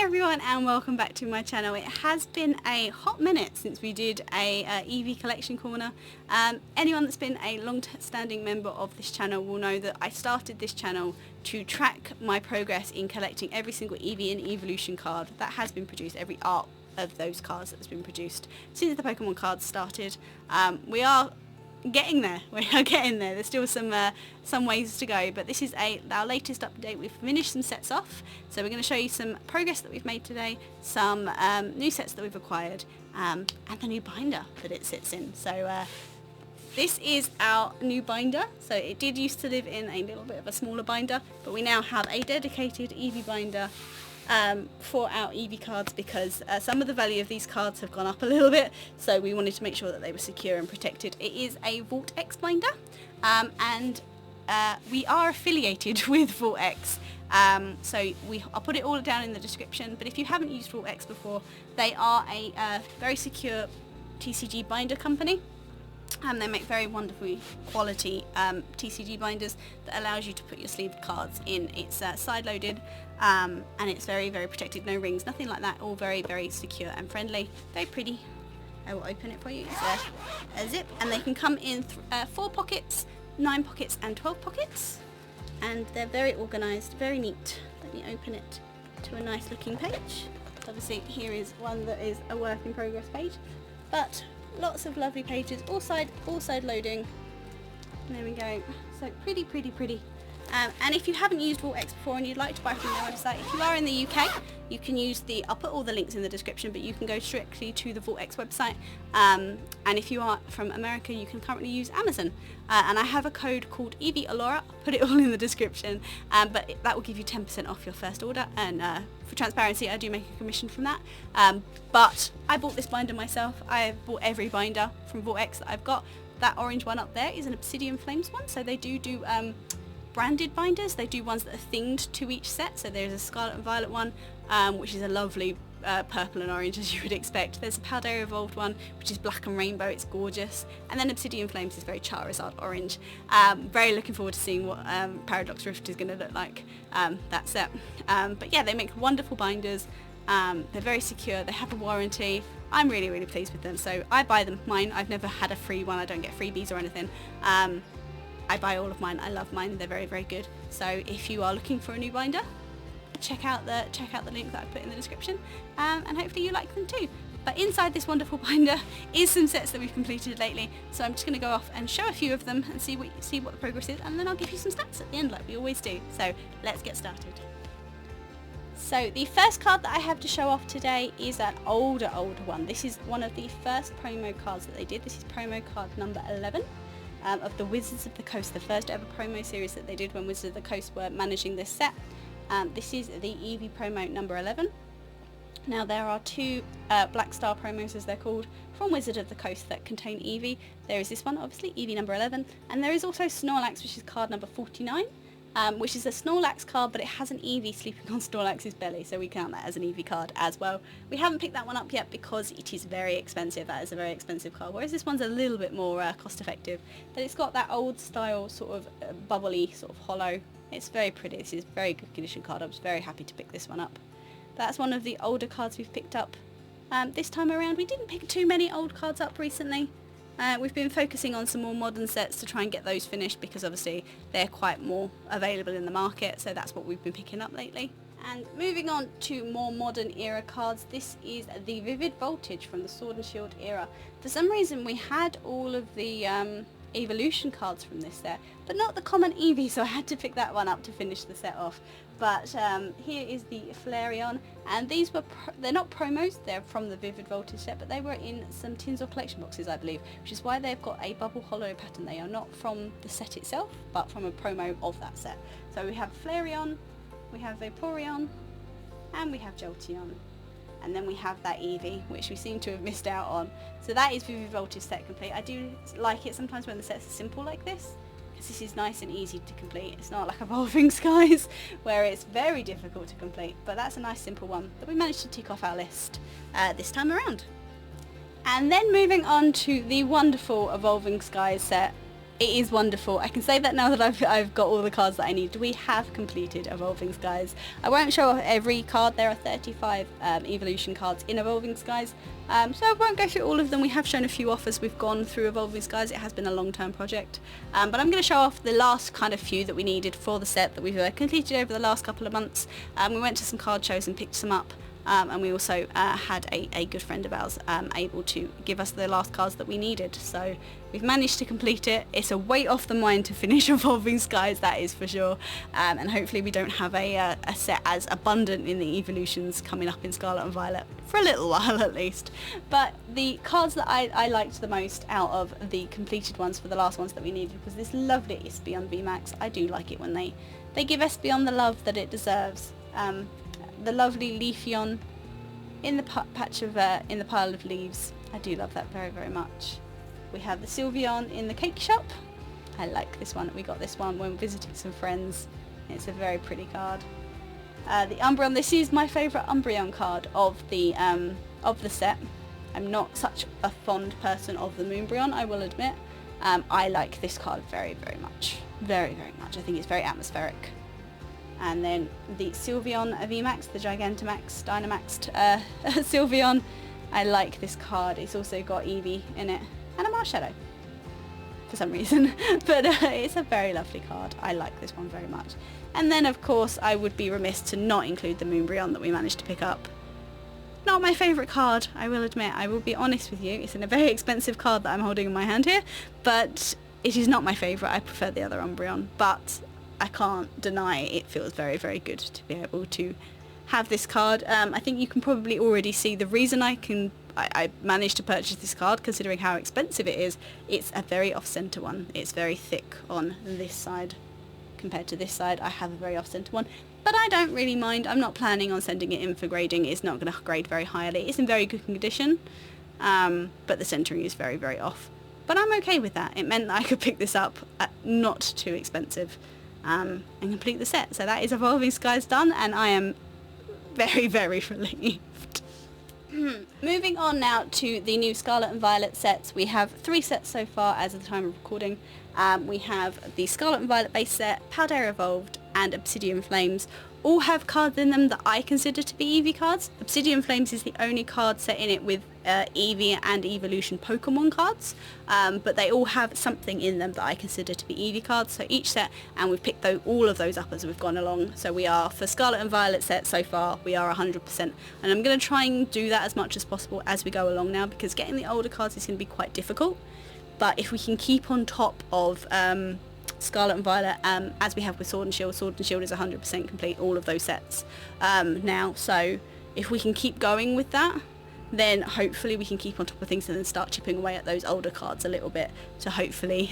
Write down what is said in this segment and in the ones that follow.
everyone and welcome back to my channel. It has been a hot minute since we did a Eevee collection corner. Anyone that's been a long-standing member of this channel will know that I started this channel to track my progress in collecting every single Eevee and Eeveelution card that has been produced, every art of those cards that's been produced since the Pokemon cards started. We are getting there. We are getting there. There's still some ways to go, but this is our latest update. We've finished some sets off, so we're going to show you some progress that we've made today, some new sets that we've acquired, and the new binder that it sits in. So this is our new binder. So it did used to live in a little bit of a smaller binder, but we now have a dedicated Eevee binder for our Eevee cards because some of the value of these cards have gone up a little bit, so we wanted to make sure that they were secure and protected. It is a WOTC binder, and we are affiliated with WOTC, so I'll put it all down in the description, but if you haven't used WOTC before, they are a very secure TCG binder company. They make very wonderful quality TCG binders that allows you to put your sleeved cards in. It's side-loaded and it's very, very protected. No rings, nothing like that. All very, very secure and friendly. Very pretty. I will open it for you. It's a zip, and they can come in 4 pockets, 9 pockets and 12 pockets. And they're very organised, very neat. Let me open it to a nice looking page. Obviously here is one that is a work in progress page, but lots of lovely pages, all side loading. There we go. So pretty. And if you haven't used WOTC before and you'd like to buy from their website, if you are in the UK, you can use I'll put all the links in the description, but you can go strictly to the WOTC website. And if you are from America, you can currently use Amazon. And I have a code called Eeveelution. I'll put it all in the description. But that will give you 10% off your first order. And for transparency, I do make a commission from that. But I bought this binder myself. I've bought every binder from WOTC that I've got. That orange one up there is an Obsidian Flames one. So they do branded binders. They do ones that are themed to each set. So there's a Scarlet and Violet one, which is a lovely purple and orange, as you would expect. There's a Paldea Evolved one, which is black and rainbow. It's gorgeous. And then Obsidian Flames is very Charizard orange. Very looking forward to seeing what Paradox Rift is going to look like, that set. But yeah, they make wonderful binders. They're very secure. They have a warranty. I'm really pleased with them. So I buy them. Mine, I've never had a free one. I don't get freebies or anything. I buy all of mine. I love mine. They're very good. So if you are looking for a new binder, check out the link that I put in the description, and hopefully you like them too. But inside this wonderful binder is some sets that we've completed lately. So I'm just going to go off and show a few of them and see what the progress is, and then I'll give you some stats at the end like we always do. So let's get started. So the first card that I have to show off today is an older one. This is one of the first promo cards that they did. This is promo card number 11. Of the Wizards of the Coast, the first ever promo series that they did when Wizards of the Coast were managing this set. This is the Eevee promo number 11. Now there are 2 Black Star promos, as they're called, from Wizard of the Coast that contain Eevee. There is this one, obviously, Eevee number 11, and there is also Snorlax, which is card number 49. Which is a Snorlax card, but it has an Eevee sleeping on Snorlax's belly, so we count that as an Eevee card as well. We haven't picked that one up yet because it is very expensive. That is a very expensive card, whereas this one's a little bit more cost effective. But it's got that old style sort of bubbly, sort of hollow. It's very pretty. This is a very good condition card. I was very happy to pick this one up. That's one of the older cards we've picked up this time around. We didn't pick too many old cards up recently. We've been focusing on some more modern sets to try and get those finished because obviously they're quite more available in the market, so that's what we've been picking up lately. And moving on to more modern era cards, this is the Vivid Voltage from the Sword and Shield era. For some reason we had all of the Eeveelution cards from this set, but not the common Eevee, so I had to pick that one up to finish the set off. But here is the Flareon, and these were they're not promos, they're from the Vivid Voltage set, but they were in some tins or collection boxes, I believe, which is why they've got a bubble hollow pattern. They are not from the set itself, but from a promo of that set. So we have Flareon, we have Vaporeon, and we have Jolteon. And then we have that Eevee, which we seem to have missed out on. So that is Vivid Voltage set complete. I do like it sometimes when the sets are simple like this, because this is nice and easy to complete. It's not like Evolving Skies, where it's very difficult to complete. But that's a nice simple one that we managed to tick off our list this time around. And then moving on to the wonderful Evolving Skies set. It is wonderful. I can say that now that I've got all the cards that I need. We have completed Evolving Skies. I won't show off every card. There are 35 Eeveelution cards in Evolving Skies. So I won't go through all of them. We have shown a few off as we've gone through Evolving Skies. It has been a long-term project. But I'm going to show off the last kind of few that we needed for the set that we've completed over the last couple of months. We went to some card shows and picked some up. And we also had a good friend of ours able to give us the last cards that we needed. So we've managed to complete it. It's a weight off the mind to finish Evolving Skies, that is for sure. And hopefully we don't have a set as abundant in the Eeveelutions coming up in Scarlet and Violet, for a little while at least. But the cards that I liked the most out of the completed ones for the last ones that we needed was this lovely Espeon VMAX. I do like it when they give Espeon the love that it deserves. The lovely Leafeon in the patch of in the pile of leaves. I do love that very, very much. We have the Sylveon in the cake shop. I like this one. We got this one when visiting some friends. It's a very pretty card. The Umbreon. This is my favourite Umbreon card of the set. I'm not such a fond person of the Moonbreon, I will admit. I like this card very, very much. Very, very much. I think it's very atmospheric. And then the Sylveon VMAX, the Gigantamax, Dynamaxed Sylveon. I like this card. It's also got Eevee in it and a Marshadow for some reason. But it's a very lovely card. I like this one very much. And then of course I would be remiss to not include the Moonbreon that we managed to pick up. Not my favourite card, I will admit. I will be honest with you. It's in a very expensive card that I'm holding in my hand here. But it is not my favourite. I prefer the other Umbreon. But I can't deny it feels very, very good to be able to have this card. I think you can probably already see the reason I managed to purchase this card, considering how expensive it is. It's a very off-centre one. It's very thick on this side compared to this side. I have a very off-centre one, but I don't really mind. I'm not planning on sending it in for grading. It's not going to grade very highly. It's in very good condition, but the centering is very, very off. But I'm okay with that. It meant that I could pick this up at not too expensive and complete the set. So that is Evolving Skies done, and I am very, very relieved. Moving on now to the new Scarlet and Violet sets. We have 3 sets so far as of the time of recording. We have the Scarlet and Violet base set, Paldea Evolved, and Obsidian Flames. All have cards in them that I consider to be Eevee cards. Obsidian Flames is the only card set in it with Eevee and Eeveelution Pokemon cards, but they all have something in them that I consider to be Eevee cards, so each set, and we've picked all of those up as we've gone along. So we are, for Scarlet and Violet set so far, we are 100%, and I'm going to try and do that as much as possible as we go along now, because getting the older cards is going to be quite difficult. But if we can keep on top of Scarlet and Violet, as we have with Sword and Shield. Sword and Shield is 100% complete, all of those sets now. So if we can keep going with that, then hopefully we can keep on top of things and then start chipping away at those older cards a little bit to hopefully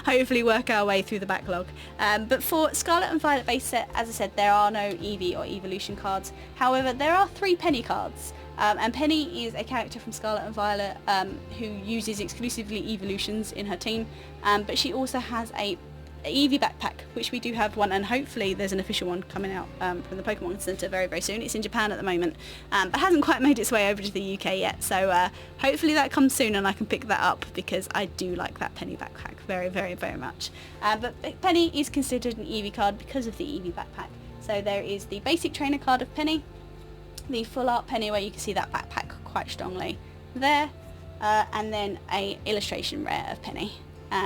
hopefully work our way through the backlog. But for Scarlet and Violet base set, as I said, there are no Eevee or Eeveelution cards. However, there are 3 Penny cards. And Penny is a character from Scarlet and Violet who uses exclusively Eeveelutions in her team, but she also has a Eevee backpack, which we do have one, and hopefully there's an official one coming out from the Pokemon Center very, very soon. It's in Japan at the moment, but hasn't quite made its way over to the UK yet, so hopefully that comes soon and I can pick that up, because I do like that Penny backpack very, very, very much. But Penny is considered an Eevee card because of the Eevee backpack. So there is the basic trainer card of Penny, the full art Penny where you can see that backpack quite strongly there, and then a illustration rare of Penny.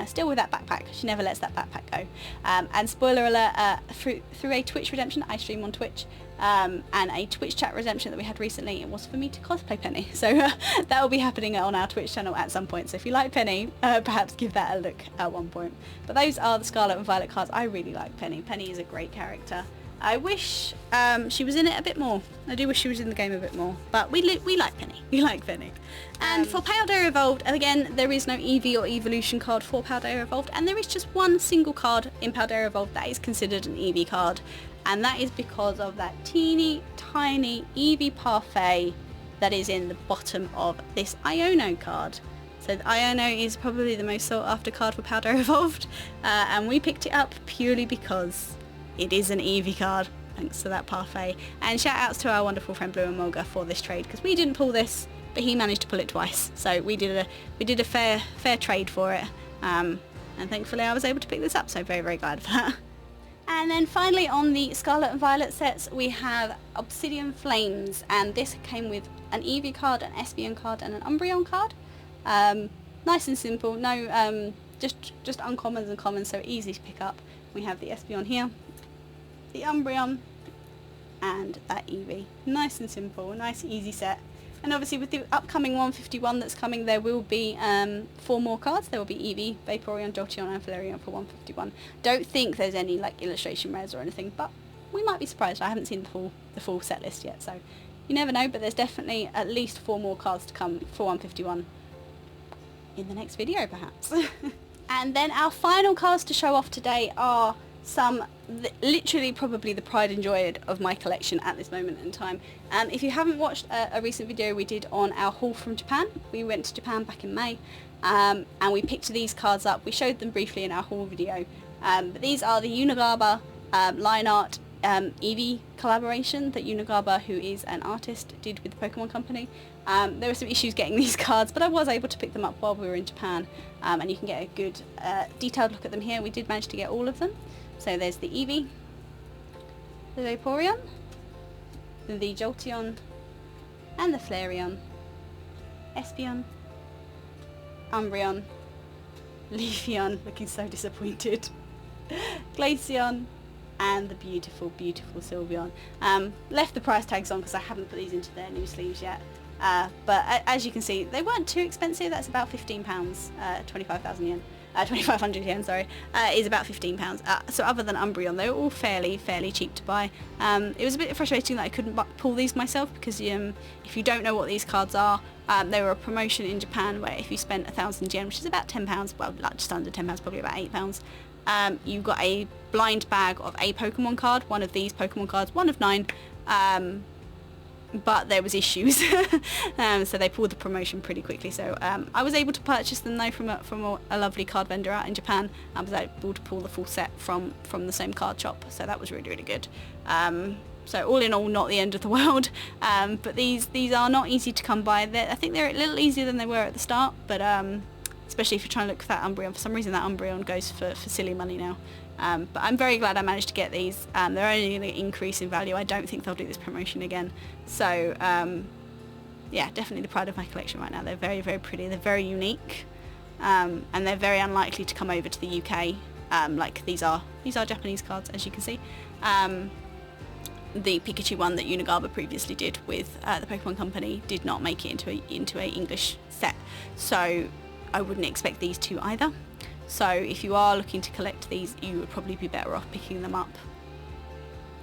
Still with that backpack, she never lets that backpack go. And spoiler alert, through a Twitch redemption, I stream on Twitch, and a Twitch chat redemption that we had recently, it was for me to cosplay Penny. So that will be happening on our Twitch channel at some point. So if you like Penny, perhaps give that a look at one point. But those are the Scarlet and Violet cards. I really like Penny. Penny is a great character. I wish she was in it a bit more. I do wish she was in the game a bit more. But we like Penny. We like Penny. And for Paldea Evolved, again, there is no Eevee or Eeveelution card for Paldea Evolved. And there is just one single card in Paldea Evolved that is considered an Eevee card. And that is because of that teeny tiny Eevee parfait that is in the bottom of this Iono card. So the Iono is probably the most sought after card for Paldea Evolved. And we picked it up purely because it is an Eevee card, thanks to that parfait. And shout outs to our wonderful friend Blue and Mulga for this trade, because we didn't pull this, but he managed to pull it twice. So we did a fair trade for it. and thankfully I was able to pick this up, so very, very glad for that. And then finally on the Scarlet and Violet sets we have Obsidian Flames, and this came with an Eevee card, an Espeon card and an Umbreon card. Nice and simple, no just uncommons and commons, so easy to pick up. We have the Espeon here, the Umbreon and that Eevee. Nice and simple, nice easy set. And obviously with the upcoming 151 that's coming, there will be 4 more cards. There will be Eevee, Vaporeon, Jolteon and Flareon for 151. Don't think there's any like illustration rares or anything, but we might be surprised. I haven't seen the full set list yet, so you never know, but there's definitely at least 4 more cards to come for 151 in the next video perhaps. And then our final cards to show off today are some literally probably the pride and joy of my collection at this moment in time. If you haven't watched a recent video we did on our haul from Japan, we went to Japan back in May, and we picked these cards up. We showed them briefly in our haul video, but these are the NAGABA line art Eevee collaboration that NAGABA, who is an artist, did with the Pokemon Company. There were some issues getting these cards, but I was able to pick them up while we were in Japan, and you can get a good detailed look at them here. We did manage to get all of them. So there's the Eevee, the Vaporeon, the Jolteon, and the Flareon, Espeon, Umbreon, Leafeon, looking so disappointed, Glaceon, and the beautiful, beautiful Sylveon. Left the price tags on because I haven't put these into their new sleeves yet. But as you can see, they weren't too expensive. That's about £15, 25,000 yen. 2,500 yen, sorry, is about £15. So other than Umbreon, they were all fairly cheap to buy. It was a bit frustrating that I couldn't pull these myself because if you don't know what these cards are, they were a promotion in Japan where if you spent 1,000 yen, which is about £10, well, like just under £10, probably about £8, you got a blind bag of a Pokemon card, one of these Pokemon cards, one of 9. But there was issues, so they pulled the promotion pretty quickly. So I was able to purchase them though from a lovely card vendor out in Japan. I was able to pull the full set from the same card shop, so that was really, really good. So all in all, not the end of the world, but these are not easy to come by. I think they're a little easier than they were at the start, but especially if you're trying to look for that Umbreon. For some reason that Umbreon goes for silly money now. But I'm very glad I managed to get these. They're only going to increase in value. I don't think they'll do this promotion again. So yeah, definitely the pride of my collection right now. They're very, very pretty. They're very unique, and they're very unlikely to come over to the UK. Like these are Japanese cards, as you can see. The Pikachu one that NAGABA previously did with the Pokemon Company did not make it into a English set. So I wouldn't expect these two either. So if you are looking to collect these, you would probably be better off picking them up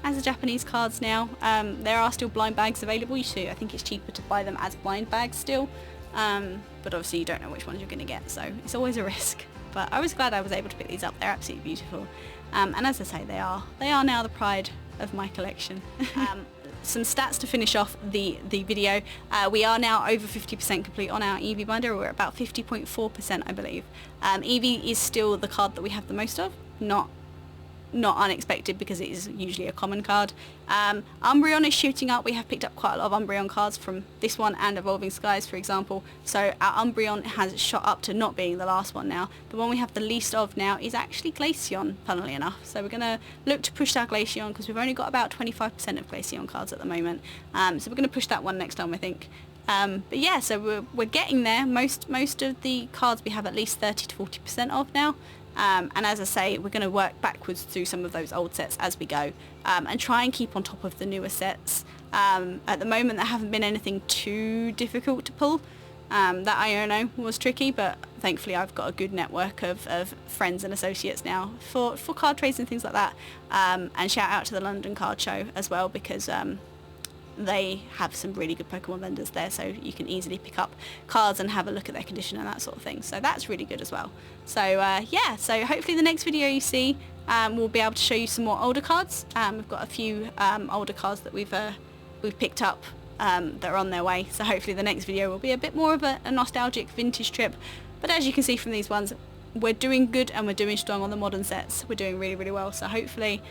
as the Japanese cards now. There are still blind bags available. I think it's cheaper to buy them as blind bags still, but obviously you don't know which ones you're going to get, so it's always a risk. But I was glad I was able to pick these up. They're absolutely beautiful, and as I say, they are now the pride of my collection. Some stats to finish off the video. We are now over 50% complete on our Eevee binder. We're about 50.4%, I believe. Eevee is still the card that we have the most of, not unexpected because it is usually a common card. Umbreon is shooting up. We have picked up quite a lot of Umbreon cards from this one and Evolving Skies, for example. So our Umbreon has shot up to not being the last one now. The one we have the least of now is actually Glaceon, funnily enough. So we're going to look to push our Glaceon because we've only got about 25% of Glaceon cards at the moment. So we're going to push that one next time, I think. But yeah, so we're getting there. Most of the cards we have at least 30 to 40% of now. And as I say, we're going to work backwards through some of those old sets as we go, and try and keep on top of the newer sets. At the moment there haven't been anything too difficult to pull. That Iono was tricky, but thankfully I've got a good network of friends and associates now for card trades and things like that. And shout out to the London Card Show as well, because they have some really good Pokemon vendors there, so you can easily pick up cards and have a look at their condition and that sort of thing. So that's really good as well. So yeah, so hopefully the next video you see, we'll be able to show you some more older cards. We've got a few older cards that we've picked up that are on their way. So hopefully the next video will be a bit more of a nostalgic vintage trip. But as you can see from these ones, we're doing good and we're doing strong on the modern sets. We're doing really, really well. So hopefully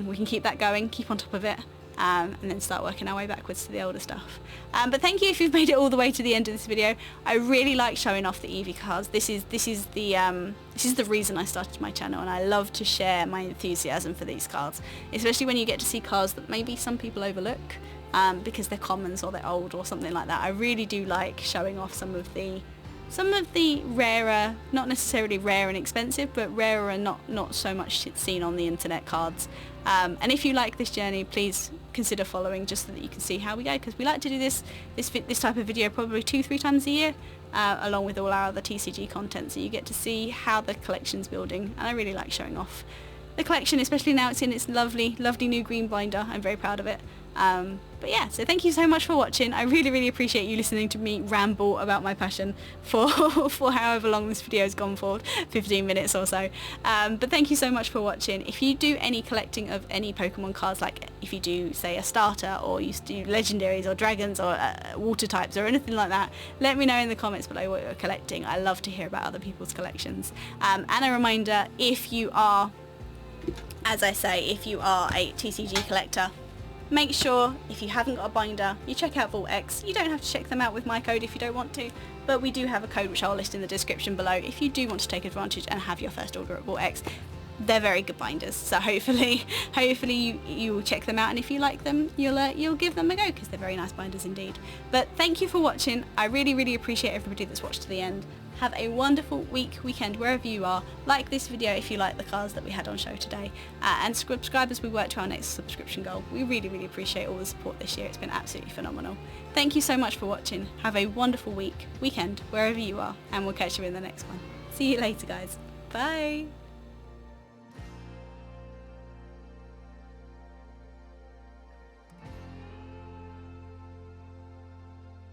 we can keep that going, keep on top of it. and then start working our way backwards to the older stuff. But thank you if you've made it all the way to the end of this video. I really like showing off the Eevee cards. This is the reason I started my channel, and I love to share my enthusiasm for these cards, especially when you get to see cards that maybe some people overlook because they're commons or they're old or something like that. I really do like showing off some of the rarer, not necessarily rare and expensive, but rarer and not so much seen on the internet cards. And if you like this journey, please consider following, just so that you can see how we go, because we like to do this type of video probably 2-3 times a year, along with all our other TCG content, so you get to see how the collection's building, and I really like showing off the collection, especially now it's in its lovely new green binder. I'm very proud of it. But yeah, so thank you so much for watching. I really appreciate you listening to me ramble about my passion for however long this video has gone for, 15 minutes or so. But thank you so much for watching. If you do any collecting of any Pokemon cards, like if you do say a starter, or you do legendaries or dragons or water types or anything like that, let me know in the comments below what you're collecting. I love to hear about other people's collections. And a reminder, if you are, as I say, if you are a TCG collector, make sure, if you haven't got a binder, you check out WOTC. You don't have to check them out with my code if you don't want to, but we do have a code which I'll list in the description below if you do want to take advantage and have your first order at WOTC. They're very good binders, so hopefully you will check them out, and if you like them, you'll give them a go, because they're very nice binders indeed. But thank you for watching. I really appreciate everybody that's watched to the end. Have a wonderful weekend wherever you are. Like this video if you like the cards that we had on show today, and subscribe as we work to our next subscription goal. We really appreciate all the support this year. It's been absolutely phenomenal. Thank you so much for watching. Have a wonderful weekend wherever you are, and we'll catch you in the next one. See you later, guys. Bye.